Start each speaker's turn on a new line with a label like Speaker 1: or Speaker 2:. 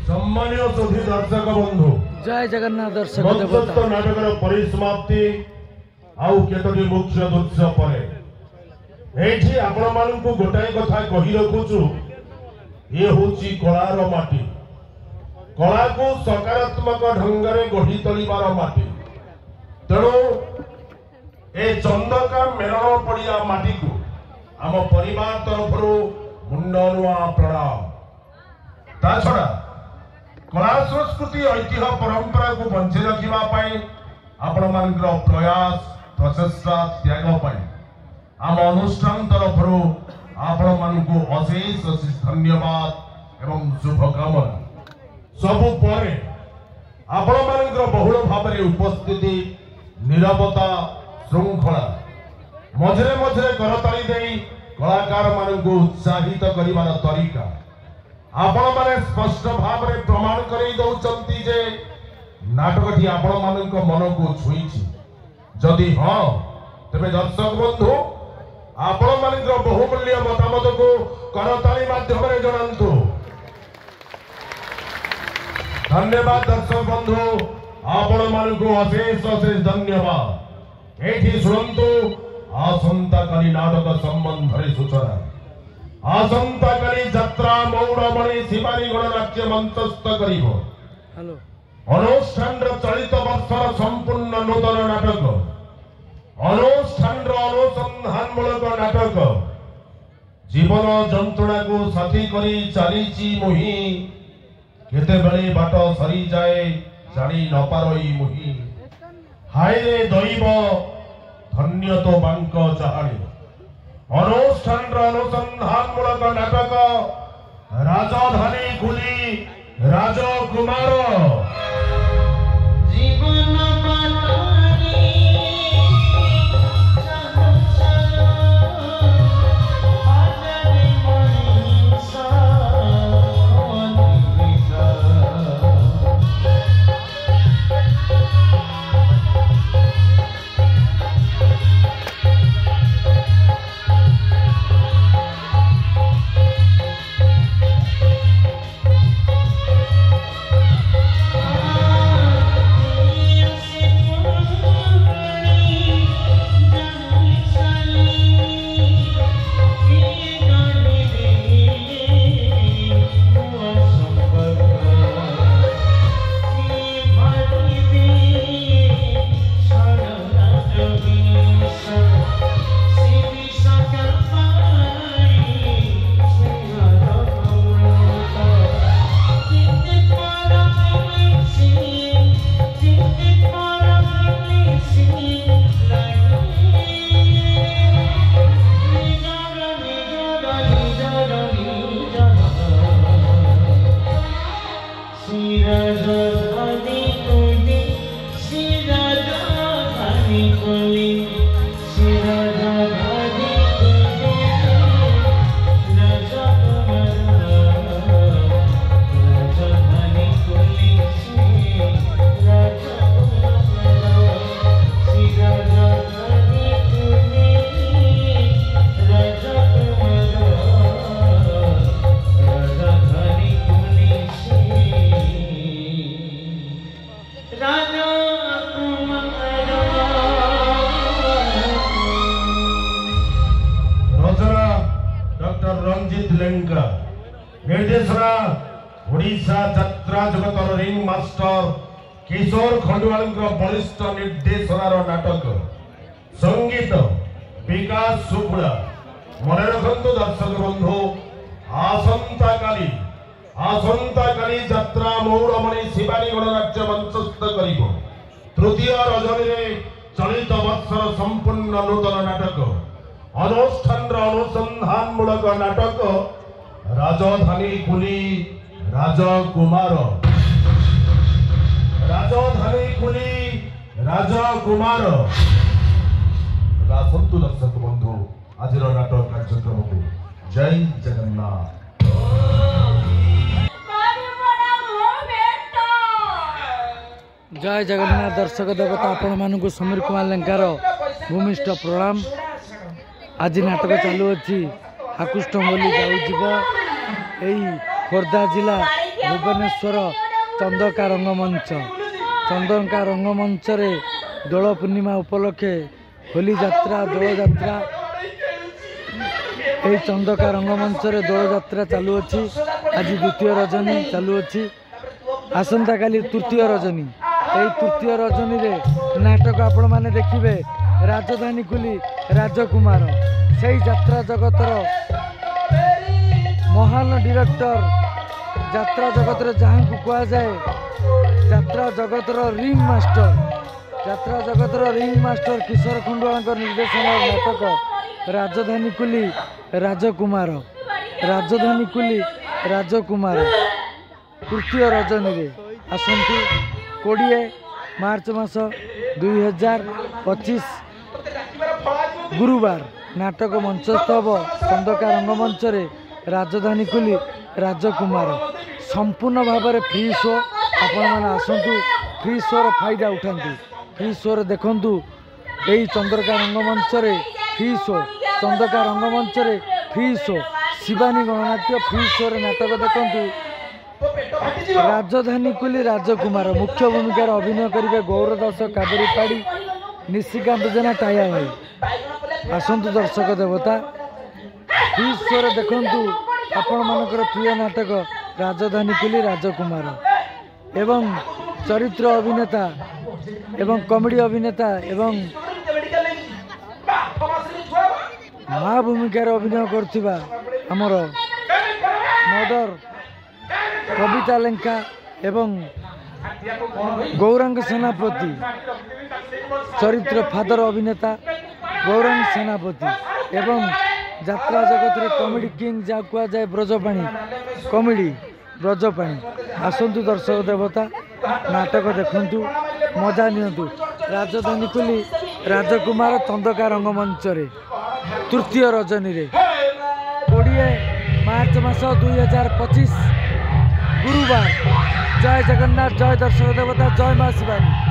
Speaker 1: सम्मानीय सुधी दर्शक बंधु
Speaker 2: जय जगन्नाथ दर्शक देवता
Speaker 1: नाटकर परिसमाप्ति आउ केतोटी मुख्य दृश्य पर एठी आपण मानकु गोटाए कथा कहि रखुछु ये होची कलार माटी कला को सकारात्मक ढंग से गढ़ी तोलिबार माटी तेणु ए चंदका मेलन पड़िया माटी को आम परिवार तरफ मुंडनुआ प्रणाम ता छड़ा कला संस्कृति ऐतिह्य परंपरा को बंची रखापी आपण मान प्रयास प्रचेषा त्याग आम अनुष्ठान तरफ आपण मान अशेष अशेष धन्यवाद एवं शुभकामना सबु परे आपण मान बहुल भाव में उपस्थिति निरवता श्रृंखला मझे मझे करताली दे कलाकार मान को उत्साहित करिवार तरीका आपण माने स्पष्ट भाव में प्रमाण करी दउचंती जे नाटकटी आपण मान मन को छुईची जदि हाँ तेरे दर्शक बंधु आपण मान बहुमूल्य मतामत को करताली माध्यम जनातु धन्यवाद दर्शक बंधु आपण मान को अशेष अशेष धन्यवाद एठी शुणु आसंता काली नाटक संबंध सूचना आसंता काली यात्रा मौड़मणि शिवानी गणनाट्य मंचस्थ करिवो अनुष्ठान चलित वर्षर संपूर्ण नूतन नाटक अनुष्ठान अनुसंधान मूलक नाटक जीवन जंत्रणा को साथी करी चली मुही केते बेले बाट सरी जाए जानी न पारई मुही हाय रे दैव धन्य तो बांक चाहाणी अनुष्ठान अनुसंधान मूलक नाटक राजधानी कुली राजकुमार निर्देशना ओडिशा यात्रा जगतर रिंग मास्टर किशोर खंडवाल बलिष्ठ निर्देशनार नाटक संगीत विकास सुपुड़ा मन रखु दर्शक बंधु आसंता काली यात्रा मौड़मणि शिवानी गणनाट्य मंचस्थ करिवो तृतीय रजनी चलित वर्षर संपूर्ण नूतन नाटक अनुष्ठान अनुसंधान मूलक नाटक राजधानी कुली राजकुमार राजधानी कुली राजकुमार आसंतु दर्शक बंधु आज नाटक कार्यक्रम को जय जगन्नाथ
Speaker 2: जय जगन्नाथ दर्शक देवता आपण मानक समीर कुमार लेंकार भूमिष्ठ प्रणाम। आज नाटक चालू अच्छी आकुष्ठ बोली जाऊब यही खोर्धा जिला भुवनेश्वर चंदका रंगमंच। चंदका रंगमंच रे दोल पूर्णिमा उपलक्षे होली यात्रा दोल यात्रा यही चंदका रंगमंच रे दोल यात्रा चालू अच्छी। आज द्वितीय रजनी चालू अच्छी। आसंता काली तृतीय रजनी। यही तृतीय रजनी रे नाटक आपण माने देखिबे राजधानी कुली राजकुमार से यात्रा जगतर महान डायरेक्टर यात्रा जगतर जहाँ को कह जाए यात्रा जगतर रिंग मास्टर। यात्रा जगतर रिंग मास्टर किशोर खंडुआल निर्देशन नाटक राजधानी कुली राजकुमार। राजधानी कुली राजकुमार तृतीय रजनी रे आसंतु 20 मार्च मास 2025 गुरुवार नाटक मंचस्थ हम चंदका रंगमंच रे राजधानी कुली राजकुमार। संपूर्ण भाव में फ्री शो आपण मैंने आसतु फ्री शोर फायदा उठातु फ्री शोर देखु यही चंद्रका रंगमंच रे फ्री शो चंदका रंगमंच रे free show Shivani Gananatya free show नाटक देखु। राजधानी कुली राजकुमार मुख्य भूमिकार अभिनय करेंगे गौरदास कावेरी पाड़ी निशिकांत जेना टाया भाई। आसतु दर्शक देवता फ्री शो देखु आपण मानकर प्रिय नाटक राजधानी कुली राजकुमार एवं चरित्र अभिनेता एवं कॉमेडी अभिनेता एवं माँ भूमिकार अभिनय करथिबा हमर मदर कविता लेंका एवं गौरांग सेनापति चरित्र फादर अभिनेता गौरांग सेनापति एवं यात्रा जगत रे कॉमेडी किंग जा कुआ जाए ब्रजपाणी कॉमेडी ब्रजपाणी। आसतु दर्शक देवता नाटक देखु मजा नियंतु। राजधानी कुली राजकुमार चंदका रंगमंच रे तृतीय रजनी रे 20 मार्च मास 2025 गुरुवार। जय जगन्नाथ जय दर्शक देवता जय माँ शिवानी।